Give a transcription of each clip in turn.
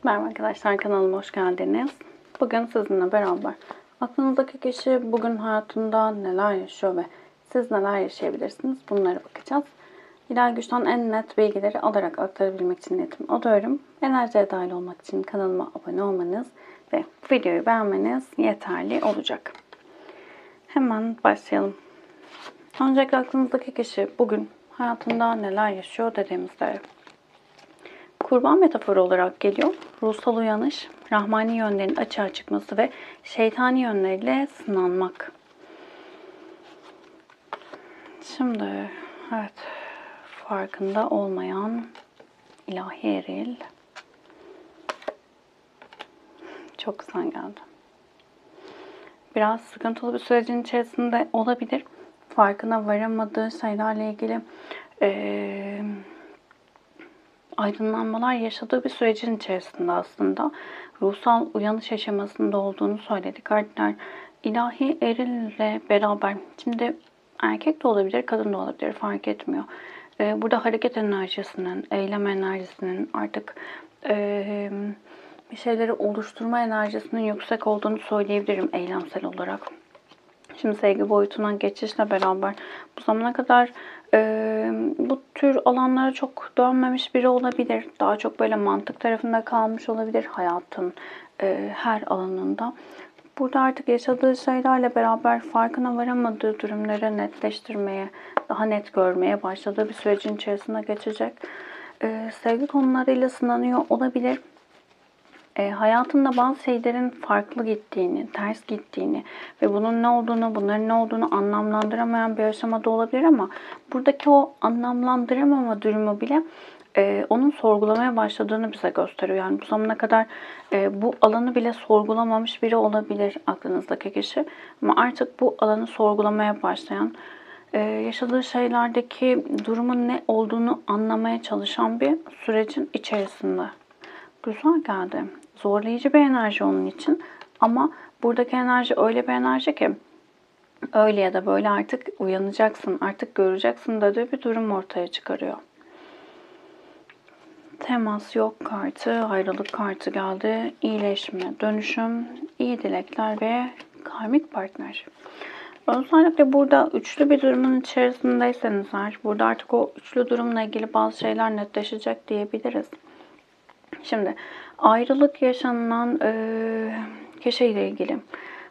Merhaba arkadaşlar, kanalıma hoş geldiniz. Bugün sizinle beraber aklınızdaki kişi bugün hayatında neler yaşıyor ve siz neler yaşayabilirsiniz bunlara bakacağız. İlahi güçten en net bilgileri alarak aktarabilmek için niyetimi alıyorum. Enerjiye dahil olmak için kanalıma abone olmanız ve videoyu beğenmeniz yeterli olacak. Hemen başlayalım. Öncelikle aklınızdaki kişi bugün hayatında neler yaşıyor dediğimizde kurban metaforu olarak geliyor. Ruhsal uyanış, rahmani yönlerin açığa çıkması ve şeytani yönleriyle sınanmak. Şimdi evet, farkında olmayan ilahi eril. Çok güzel geldi. Biraz sıkıntılı bir sürecin içerisinde olabilir. Farkına varamadığı şeylerle ilgili aydınlanmalar yaşadığı bir sürecin içerisinde aslında ruhsal uyanış aşamasında olduğunu söyledi kartlar. İlahi erille beraber, şimdi erkek de olabilir, kadın da olabilir, fark etmiyor. Burada hareket enerjisinin, eylem enerjisinin, artık bir şeyleri oluşturma enerjisinin yüksek olduğunu söyleyebilirim eylemsel olarak. Şimdi sevgi boyutuna geçişle beraber bu zamana kadar bu tür alanlara çok dönmemiş biri olabilir. Daha çok böyle mantık tarafında kalmış olabilir hayatın her alanında. Burada artık yaşadığı şeylerle beraber farkına varamadığı durumları netleştirmeye, daha net görmeye başladığı bir sürecin içerisine geçecek. Sevgi konularıyla sınanıyor olabilir. Hayatında bazı şeylerin farklı gittiğini, ters gittiğini ve bunun ne olduğunu, bunların ne olduğunu anlamlandıramayan bir aşamada olabilir ama buradaki o anlamlandıramama durumu bile onun sorgulamaya başladığını bize gösteriyor. Yani bu zamana kadar bu alanı bile sorgulamamış biri olabilir aklınızdaki kişi. Ama artık bu alanı sorgulamaya başlayan, yaşadığı şeylerdeki durumun ne olduğunu anlamaya çalışan bir sürecin içerisinde. Güzel geldi. Zorlayıcı bir enerji onun için. Ama buradaki enerji öyle bir enerji ki öyle ya da böyle artık uyanacaksın, artık göreceksin dediği bir durum ortaya çıkarıyor. Temas yok kartı, ayrılık kartı geldi. İyileşme, dönüşüm, iyi dilekler ve karmik partner. Özellikle burada üçlü bir durumun içerisindeyseniz burada artık o üçlü durumla ilgili bazı şeyler netleşecek diyebiliriz. Şimdi ayrılık yaşanılan kişiyle ilgili,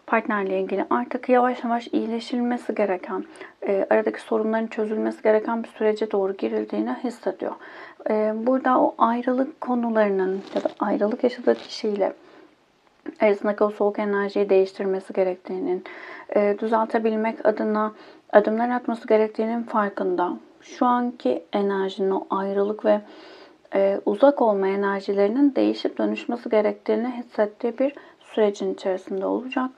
partnerle ilgili artık yavaş yavaş iyileşilmesi gereken, aradaki sorunların çözülmesi gereken bir sürece doğru girildiğini hissediyor. Burada o ayrılık konularının ya da ayrılık yaşadığı kişiyle arasındaki o soğuk enerjiyi değiştirmesi gerektiğinin, düzeltebilmek adına adımlar atması gerektiğinin farkında. Şu anki enerjinin o ayrılık ve uzak olma enerjilerinin değişip dönüşmesi gerektiğini hissettiği bir sürecin içerisinde olacak.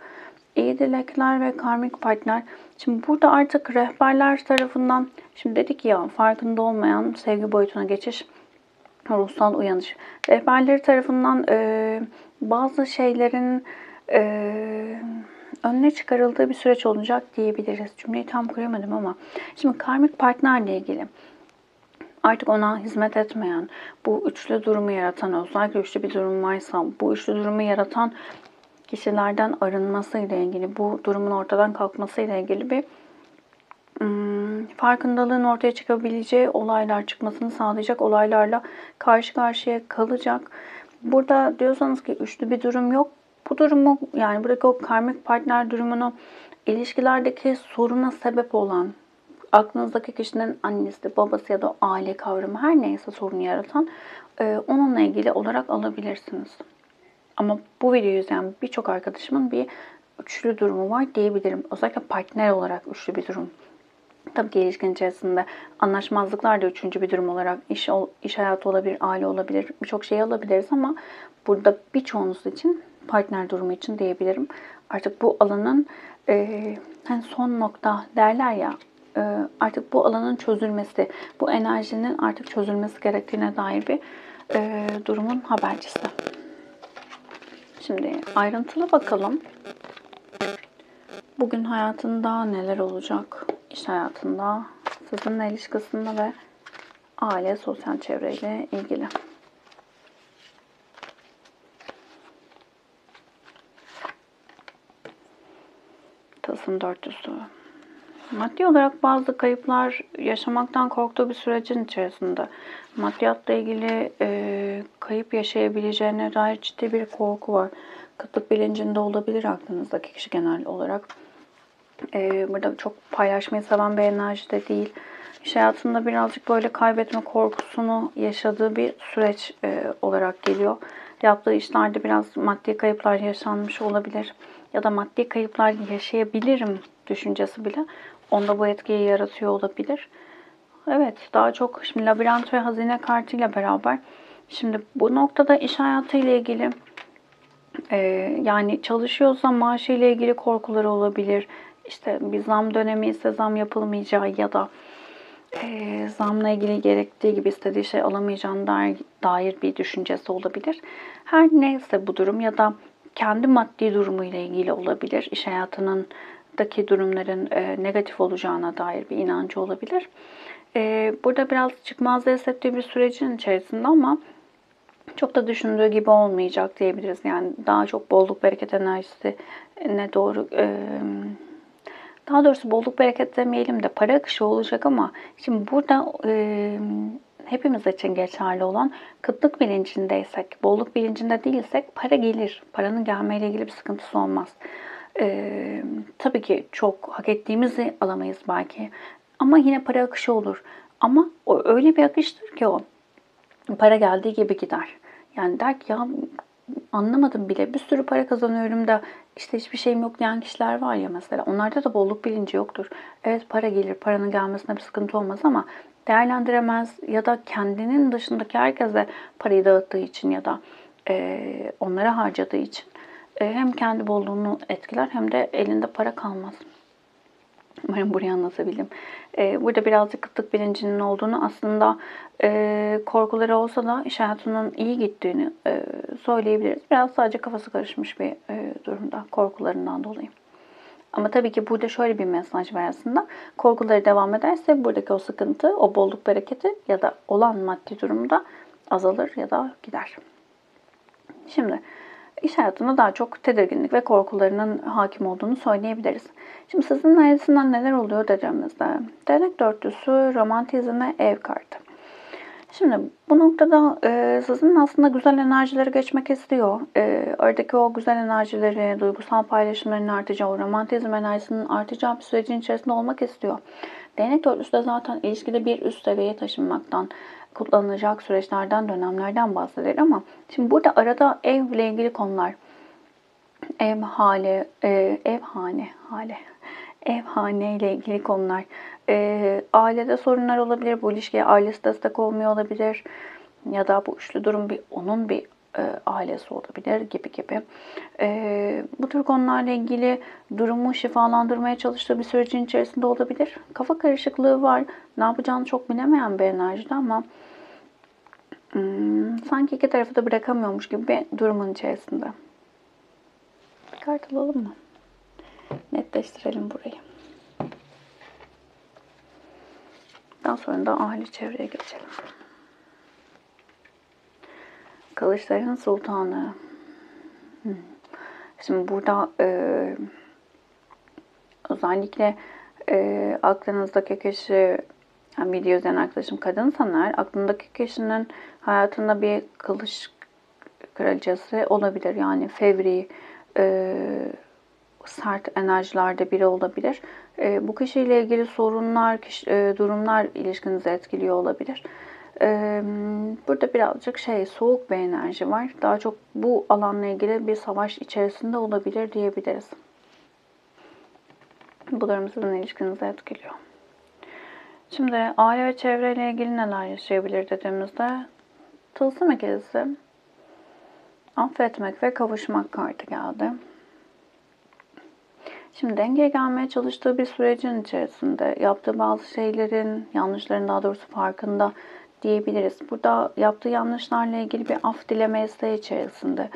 İyi dilekler ve karmik partner. Şimdi burada artık rehberler tarafından, şimdi dedik ya, farkında olmayan sevgi boyutuna geçiş, ruhsal uyanış. Rehberleri tarafından bazı şeylerin önüne çıkarıldığı bir süreç olacak diyebiliriz. Cümleyi tam kuramadım ama. Şimdi karmik partnerle ilgili. Artık ona hizmet etmeyen, bu üçlü durumu yaratan, özellikle üçlü bir durum varsa bu üçlü durumu yaratan kişilerden arınmasıyla ilgili, bu durumun ortadan kalkmasıyla ilgili bir farkındalığın ortaya çıkabileceği olaylar, çıkmasını sağlayacak olaylarla karşı karşıya kalacak. Burada diyorsanız ki üçlü bir durum yok. Bu durumu, yani buradaki o karmik partner durumunu, ilişkilerdeki soruna sebep olan, aklınızdaki kişinin annesi, babası ya da aile kavramı, her neyse sorunu yaratan, onunla ilgili olarak alabilirsiniz. Ama bu videoyu izleyen birçok arkadaşımın bir üçlü durumu var diyebilirim. Özellikle partner olarak üçlü bir durum. Tabii ki ilişkin içerisinde anlaşmazlıklar da üçüncü bir durum olarak iş hayatı olabilir, aile olabilir, birçok şey alabiliriz ama burada birçoğunuz için partner durumu için diyebilirim. Artık bu alanın hani son nokta derler ya, artık bu alanın çözülmesi, bu enerjinin artık çözülmesi gerektiğine dair bir durumun habercisi. Şimdi ayrıntılı bakalım. Bugün hayatında neler olacak? İş hayatında, sizinle ilişkisinde ve aile, sosyal çevreyle ilgili. Tılsım dörtlüsü. Maddi olarak bazı kayıplar yaşamaktan korktuğu bir sürecin içerisinde. Maddiyatla ilgili kayıp yaşayabileceğine dair ciddi bir korku var. Kıtlık bilincinde olabilir aklınızdaki kişi genel olarak. Burada çok paylaşmayı seven bir enerji de değil. İş hayatında birazcık böyle kaybetme korkusunu yaşadığı bir süreç olarak geliyor. Yaptığı işlerde biraz maddi kayıplar yaşanmış olabilir. Ya da maddi kayıplar yaşayabilirim düşüncesi bile onda bu etkiyi yaratıyor olabilir. Evet, daha çok şimdi labirent ve hazine kartıyla beraber. Şimdi bu noktada iş hayatı ile ilgili yani çalışıyorsa maaşı ile ilgili korkuları olabilir. İşte bir zam dönemi ise zam yapılmayacağı ya da zamla ilgili gerektiği gibi istediği şey alamayacağına dair bir düşüncesi olabilir. Her neyse bu durum ya da kendi maddi durumu ile ilgili olabilir. İş hayatındaki durumların negatif olacağına dair bir inancı olabilir. Burada biraz çıkmazda hissettiği bir sürecin içerisinde ama çok da düşündüğü gibi olmayacak diyebiliriz. Yani daha çok bolluk bereket enerjisi ne doğru daha doğrusu bolluk bereket demeyelim de para akışı olacak ama şimdi burada hepimiz için geçerli olan kıtlık bilincindeysek, bolluk bilincinde değilsek para gelir. Paranın gelmeyle ilgili bir sıkıntısı olmaz. Tabii ki çok hak ettiğimizi alamayız belki ama yine para akışı olur. Ama o öyle bir akıştır ki o para geldiği gibi gider. Yani der ki ya anlamadım bile bir sürü para kazanıyorum da işte hiçbir şeyim yok diyen kişiler var ya mesela. Onlarda da bolluk bilinci yoktur. Evet para gelir, paranın gelmesine bir sıkıntı olmaz ama değerlendiremez ya da kendinin dışındaki herkese parayı dağıttığı için ya da onlara harcadığı için hem kendi bolluğunu etkiler hem de elinde para kalmaz. Umarım burayı anlatabildim. Burada birazcık kıtlık bilincinin olduğunu aslında korkuları olsa da iş hayatının iyi gittiğini söyleyebiliriz. Biraz sadece kafası karışmış bir durumda korkularından dolayı. Ama tabii ki burada şöyle bir mesaj var aslında. Korkuları devam ederse buradaki o sıkıntı, o bolluk bereketi ya da olan maddi durumda azalır ya da gider. Şimdi İş hayatında daha çok tedirginlik ve korkularının hakim olduğunu söyleyebiliriz. Şimdi sizin neresinden neler oluyor dediğimizde değnek dörtlüsü, romantizm ve ev kartı. Şimdi bu noktada sizin aslında güzel enerjileri geçmek istiyor. Oradaki o güzel enerjileri, duygusal paylaşımların artacağı, o romantizm enerjisinin artacağı bir sürecin içerisinde olmak istiyor. Değnek dörtlüsü de zaten ilişkide bir üst seviyeye taşınmaktan, kutlanılacak süreçlerden, dönemlerden bahseder ama şimdi burada arada evle ilgili konular, ev hali, ev hane ile ilgili konular, ailede sorunlar olabilir, bu ilişkiye ailesi destek olmuyor olabilir ya da bu üçlü durum onun bir ailesi olabilir gibi. Bu tür konularla ilgili durumu şifalandırmaya çalıştığı bir sürecin içerisinde olabilir. Kafa karışıklığı var. Ne yapacağını çok bilemeyen bir enerjide ama sanki iki tarafı da bırakamıyormuş gibi bir durumun içerisinde. Bir kart alalım mı? Netleştirelim burayı. Daha sonra da aile çevreye geçelim. Kılıçların Sultanı. Şimdi burada özellikle aklınızdaki kişi, yani video izleyen arkadaşım kadınsa eğer, aklındaki kişinin hayatında bir kılıç kraliçesi olabilir. Yani fevri, sert enerjilerde biri olabilir. Bu kişiyle ilgili sorunlar, durumlar ilişkinizi etkiliyor olabilir. Burada birazcık soğuk bir enerji var. Daha çok bu alanla ilgili bir savaş içerisinde olabilir diyebiliriz. Bu durum sizin ilişkinizi etkiliyor. Şimdi aile ve çevreyle ilgili neler yaşayabilir dediğimizde Tılsım ikilisi, affetmek ve kavuşmak kartı geldi. Şimdi dengeye gelmeye çalıştığı bir sürecin içerisinde yaptığı bazı şeylerin, yanlışların daha doğrusu farkında diyebiliriz. Burada yaptığı yanlışlarla ilgili bir af dileme isteği içerisinde.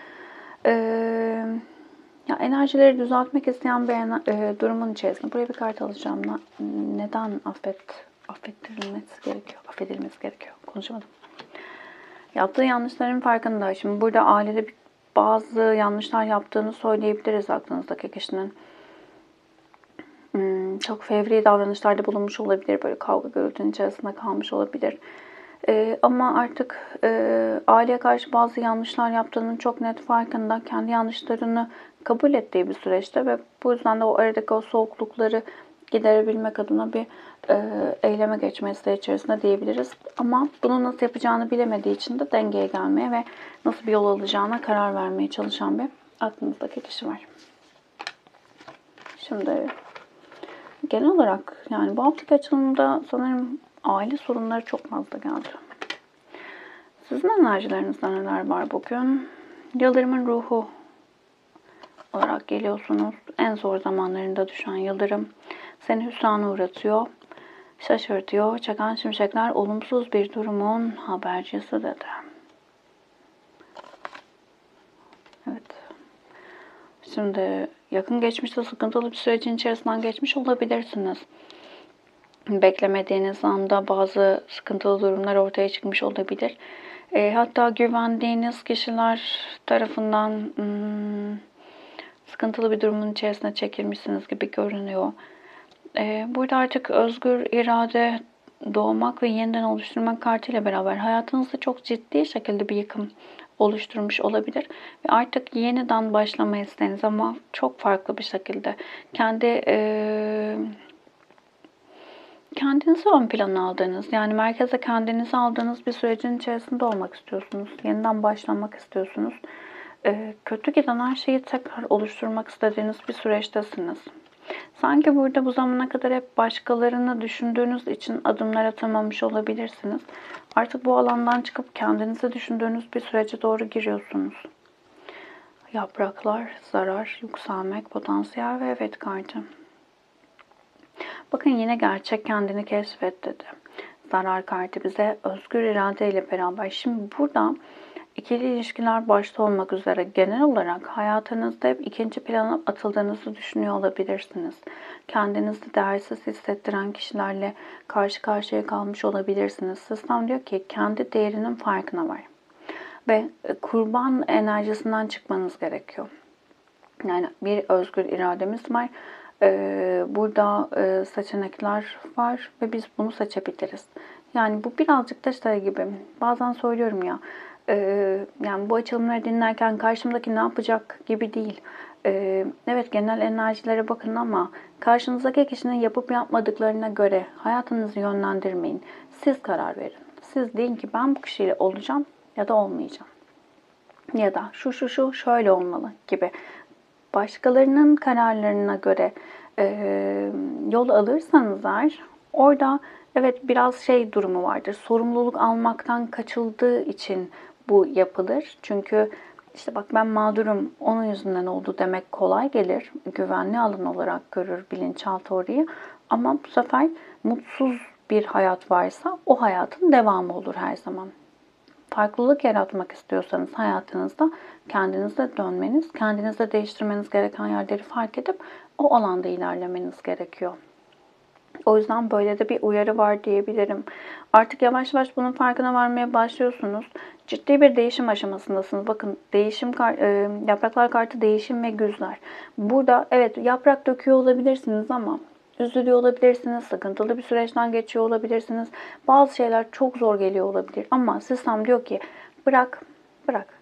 Ya enerjileri düzeltmek isteyen bir durumun içerisinde. Buraya bir kart alacağım. Neden affedilmesi gerekiyor? Affedilmesi gerekiyor. Konuşamadım. Yaptığı yanlışların farkında. Şimdi burada ailede bazı yanlışlar yaptığını söyleyebiliriz aklınızdaki kişinin. Çok fevri davranışlarda bulunmuş olabilir. Böyle kavga gürültünün içerisinde kalmış olabilir. Ama artık aileye karşı bazı yanlışlar yaptığının çok net farkında. Kendi yanlışlarını kabul ettiği bir süreçte ve bu yüzden de o aradaki o soğuklukları giderebilmek adına bir eyleme geçme isteği içerisinde diyebiliriz. Ama bunu nasıl yapacağını bilemediği için de dengeye gelmeye ve nasıl bir yol alacağına karar vermeye çalışan bir aklınızdaki kişi var. Şimdi genel olarak yani bu haftaki açılımda sanırım aile sorunları çok fazla geldi. Sizin enerjilerinizde neler var bugün? Yıldırımın ruhu olarak geliyorsunuz. En zor zamanlarında düşen yıldırım seni hüsrana uğratıyor, şaşırtıyor. Çakan şimşekler olumsuz bir durumun habercisi dedi. Evet. Şimdi yakın geçmişte sıkıntılı bir sürecin içerisinden geçmiş olabilirsiniz. Beklemediğiniz anda bazı sıkıntılı durumlar ortaya çıkmış olabilir. Hatta güvendiğiniz kişiler tarafından sıkıntılı bir durumun içerisine çekilmişsiniz gibi görünüyor. Burada artık özgür irade doğmak ve yeniden oluşturmak kartıyla beraber hayatınızda çok ciddi şekilde bir yıkım oluşturmuş olabilir. Ve artık yeniden başlama isteğiniz ama çok farklı bir şekilde kendinizi ön plana aldığınız, yani merkeze kendinizi aldığınız bir sürecin içerisinde olmak istiyorsunuz. Yeniden başlamak istiyorsunuz. Kötü giden her şeyi tekrar oluşturmak istediğiniz bir süreçtesiniz. Sanki burada bu zamana kadar hep başkalarını düşündüğünüz için adımlar atamamış olabilirsiniz. Artık bu alandan çıkıp kendinizi düşündüğünüz bir sürece doğru giriyorsunuz. Yapraklar, zarar, yükselmek, potansiyel ve evet kartı. Bakın yine gerçek kendini keşfet dedi. Zarar kartı bize özgür irade ile beraber. Şimdi burada ikili ilişkiler başta olmak üzere genel olarak hayatınızda hep ikinci plana atıldığınızı düşünüyor olabilirsiniz. Kendinizi değersiz hissettiren kişilerle karşı karşıya kalmış olabilirsiniz. Sistem diyor ki kendi değerinin farkına var. Ve kurban enerjisinden çıkmanız gerekiyor. Yani bir özgür irademiz var. Burada seçenekler var ve biz bunu seçebiliriz. Yani bu birazcık da şey gibi. Bazen söylüyorum ya, yani bu açılımları dinlerken karşımdaki ne yapacak gibi değil. Evet, genel enerjilere bakın ama karşınızdaki kişinin yapıp yapmadıklarına göre hayatınızı yönlendirmeyin. Siz karar verin. Siz deyin ki ben bu kişiyle olacağım ya da olmayacağım. Ya da şu şöyle olmalı gibi. Başkalarının kararlarına göre yol alırsanız eğer orada evet biraz şey durumu vardır. Sorumluluk almaktan kaçıldığı için bu yapılır. Çünkü işte bak ben mağdurum onun yüzünden oldu demek kolay gelir. Güvenli alan olarak görür bilinçaltı orayı. Ama bu sefer mutsuz bir hayat varsa o hayatın devamı olur her zaman. Farklılık yaratmak istiyorsanız hayatınızda kendinize dönmeniz, kendinizde değiştirmeniz gereken yerleri fark edip o alanda ilerlemeniz gerekiyor. O yüzden böyle de bir uyarı var diyebilirim. Artık yavaş yavaş bunun farkına varmaya başlıyorsunuz. Ciddi bir değişim aşamasındasınız. Bakın yapraklar kartı değişim ve güzler. Burada evet yaprak döküyor olabilirsiniz ama üzülüyor olabilirsiniz, sıkıntılı bir süreçten geçiyor olabilirsiniz. Bazı şeyler çok zor geliyor olabilir ama sistem diyor ki bırak, bırak.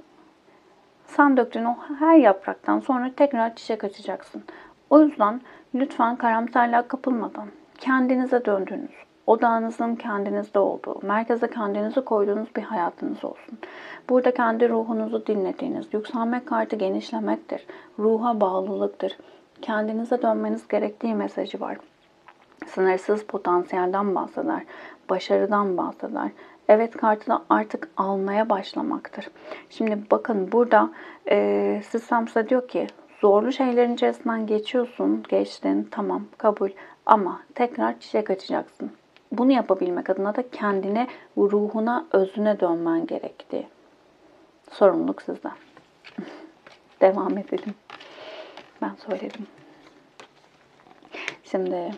Sen döktüğün o her yapraktan sonra tekrar çiçek açacaksın. O yüzden lütfen karamsarlığa kapılmadan kendinize döndüğünüz, odağınızın kendinizde olduğu, merkeze kendinizi koyduğunuz bir hayatınız olsun. Burada kendi ruhunuzu dinlediğiniz, yükselmek kartı genişlemektir, ruha bağlılıktır. Kendinize dönmeniz gerektiği mesajı var. Sınırsız potansiyelden bahseder, başarıdan bahseder. Evet kartı da artık almaya başlamaktır. Şimdi bakın burada sistem size diyor ki zorlu şeylerin içerisinden geçiyorsun, geçtin, tamam kabul ama tekrar çiçek açacaksın. Bunu yapabilmek adına da kendine, ruhuna, özüne dönmen gerektiği. Sorumluluk sizden. Devam edelim. Ben söyledim. Şimdi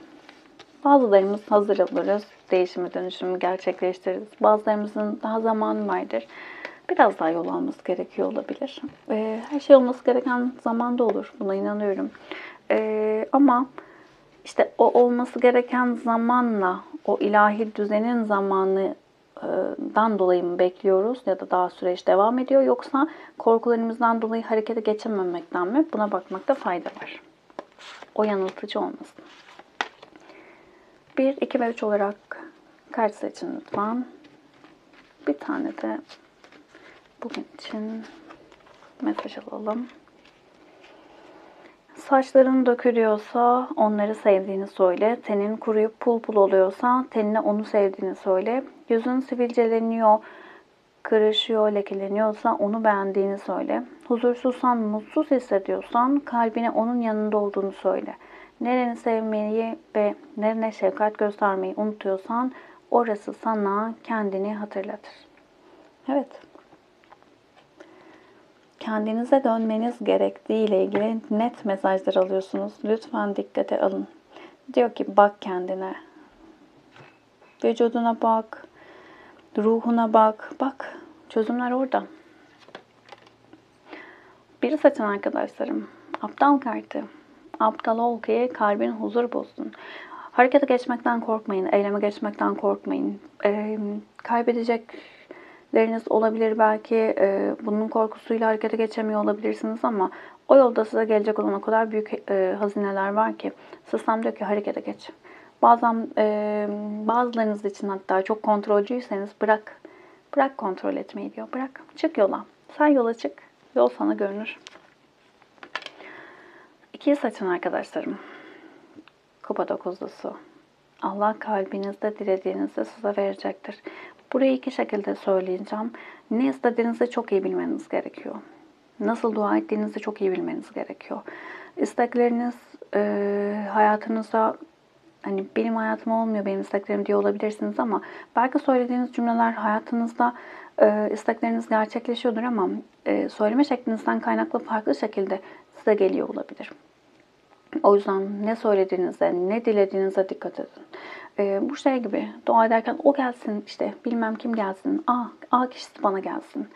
bazılarımız hazır oluruz, değişimi dönüşümü gerçekleştiririz. Bazılarımızın daha zamanı vardır. Biraz daha yol alması gerekiyor olabilir. Her şey olması gereken zamanda olur. Buna inanıyorum. Ama işte o olması gereken zamanla, o ilahi düzenin zamanından dolayı mı bekliyoruz ya da daha süreç devam ediyor, yoksa korkularımızdan dolayı harekete geçememekten mi? Buna bakmakta fayda var. O yanıltıcı olmasın. 1, 2 ve 3 olarak kart seçin lütfen. Bir tane de bugün için mesaj alalım. Saçların dökülüyorsa onları sevdiğini söyle. Tenin kuruyup pul pul oluyorsa tenine onu sevdiğini söyle. Yüzün sivilceleniyor, kırışıyor, lekeleniyorsa onu beğendiğini söyle. Huzursuzsan, mutsuz hissediyorsan kalbine onun yanında olduğunu söyle. Nereni sevmeyi ve nerene şefkat göstermeyi unutuyorsan orası sana kendini hatırlatır. Evet. Kendinize dönmeniz gerektiği ile ilgili net mesajlar alıyorsunuz. Lütfen dikkate alın. Diyor ki bak kendine. Vücuduna bak. Ruhuna bak. Bak. Çözümler orada. Biri seçen arkadaşlarım. Aptal kartı. Aptal ol ki kalbin huzur bulsun. Harekete geçmekten korkmayın. Eyleme geçmekten korkmayın. Kaybedecekleriniz olabilir belki. Bunun korkusuyla harekete geçemiyor olabilirsiniz ama o yolda size gelecek olan o kadar büyük hazineler var ki sistem diyor ki harekete geç. Bazen bazılarınız için hatta çok kontrolcüyseniz bırak kontrol etmeyi diyor. Bırak. Çık yola. Sen yola çık. Yol sana görünür. 2'yi seçin arkadaşlarım. Kupa dokuzlusu. Allah kalbinizde dilediğinizde size verecektir. Burayı 2 şekilde söyleyeceğim. Ne istediğinizi çok iyi bilmeniz gerekiyor. Nasıl dua ettiğinizi çok iyi bilmeniz gerekiyor. İstekleriniz hayatınıza, hani benim hayatım olmuyor, benim isteklerim diye olabilirsiniz ama belki söylediğiniz cümleler hayatınızda istekleriniz gerçekleşiyordur ama söyleme şeklinizden kaynaklı farklı şekilde size geliyor olabilir. O yüzden ne söylediğinize, ne dilediğinize dikkat edin. Bu şey gibi, dua ederken o gelsin, işte bilmem kim gelsin, A kişisi bana gelsin.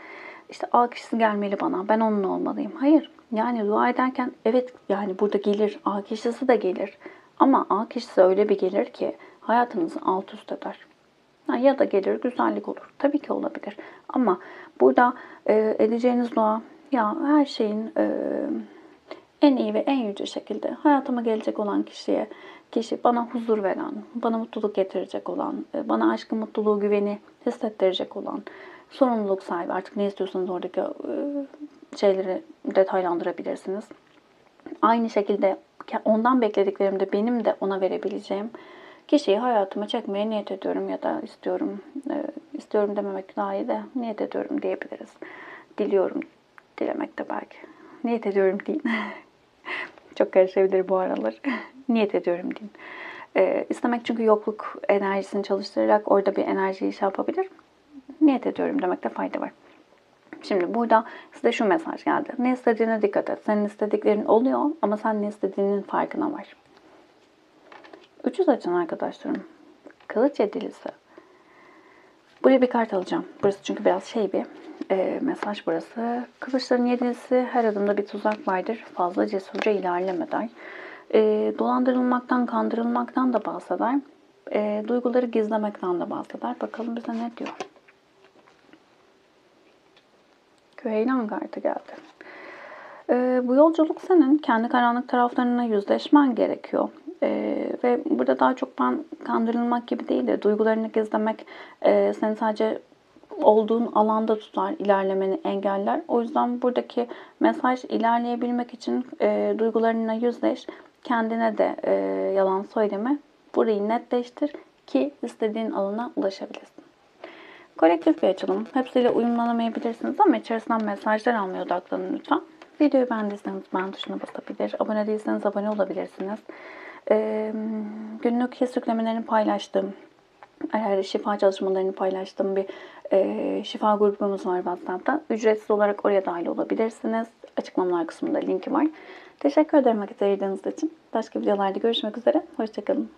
İşte A kişisi gelmeli bana, ben onunla olmalıyım. Hayır, yani dua ederken evet, yani burada gelir, A kişisi de gelir. Ama A kişisi öyle bir gelir ki hayatınızı alt üst eder. Ya da gelir, güzellik olur. Tabii ki olabilir. Ama burada edeceğiniz dua, ya her şeyin en iyi ve en yüce şekilde hayatıma gelecek olan kişi bana huzur veren, bana mutluluk getirecek olan, bana aşkı, mutluluğu, güveni hissettirecek olan, sorumluluk sahibi, artık ne istiyorsanız oradaki şeyleri detaylandırabilirsiniz. Aynı şekilde ondan beklediklerim de benim de ona verebileceğim kişiyi hayatıma çekmeye niyet ediyorum ya da istiyorum dememek daha iyi de niyet ediyorum diyebiliriz. Diliyorum, dilemek de belki. Niyet ediyorum deyin. Çok karışabilir bu aralar. Niyet ediyorum deyin. İstemek çünkü yokluk enerjisini çalıştırarak orada bir enerjiyi şey yapabilir. Niyet ediyorum demekte fayda var. Şimdi burada size şu mesaj geldi. Ne istediğine dikkat et. Senin istediklerin oluyor ama sen ne istediğinin farkına var. 300 açın arkadaşlarım. Kılıç yedilisi. Buraya bir kart alacağım. Burası çünkü biraz şey bir mesaj burası. Kılıçların yedilisi, her adımda bir tuzak vardır. Fazla cesurca ilerleme der. Dolandırılmaktan, kandırılmaktan da bahseder. Duyguları gizlemekten de bahseder. Bakalım bize ne diyor. Küheylan kartı geldi. Bu yolculuk senin. Kendi karanlık taraflarına yüzleşmen gerekiyor. Ve burada daha çok ben kandırılmak gibi değil de duygularını gizlemek seni sadece olduğun alanda tutar, ilerlemeni engeller. O yüzden buradaki mesaj ilerleyebilmek için duygularına yüzleş, kendine de yalan söyleme. Burayı netleştir ki istediğin alana ulaşabilirsin. Kolektif bir açılım. Hepsiyle uyumlanamayabilirsiniz ama içerisinden mesajlar almaya odaklanın lütfen. Videoyu beğendiyseniz beğen tuşuna basabilir. Abone değilseniz abone olabilirsiniz. Günlük his yüklemelerini paylaştım. Şifa çalışmalarını paylaştığım bir şifa grubumuz var WhatsApp'ta. Ücretsiz olarak oraya dahil olabilirsiniz. Açıklamalar kısmında linki var. Teşekkür ederim vakit ayırdığınız için. Başka videolarda görüşmek üzere. Hoşçakalın.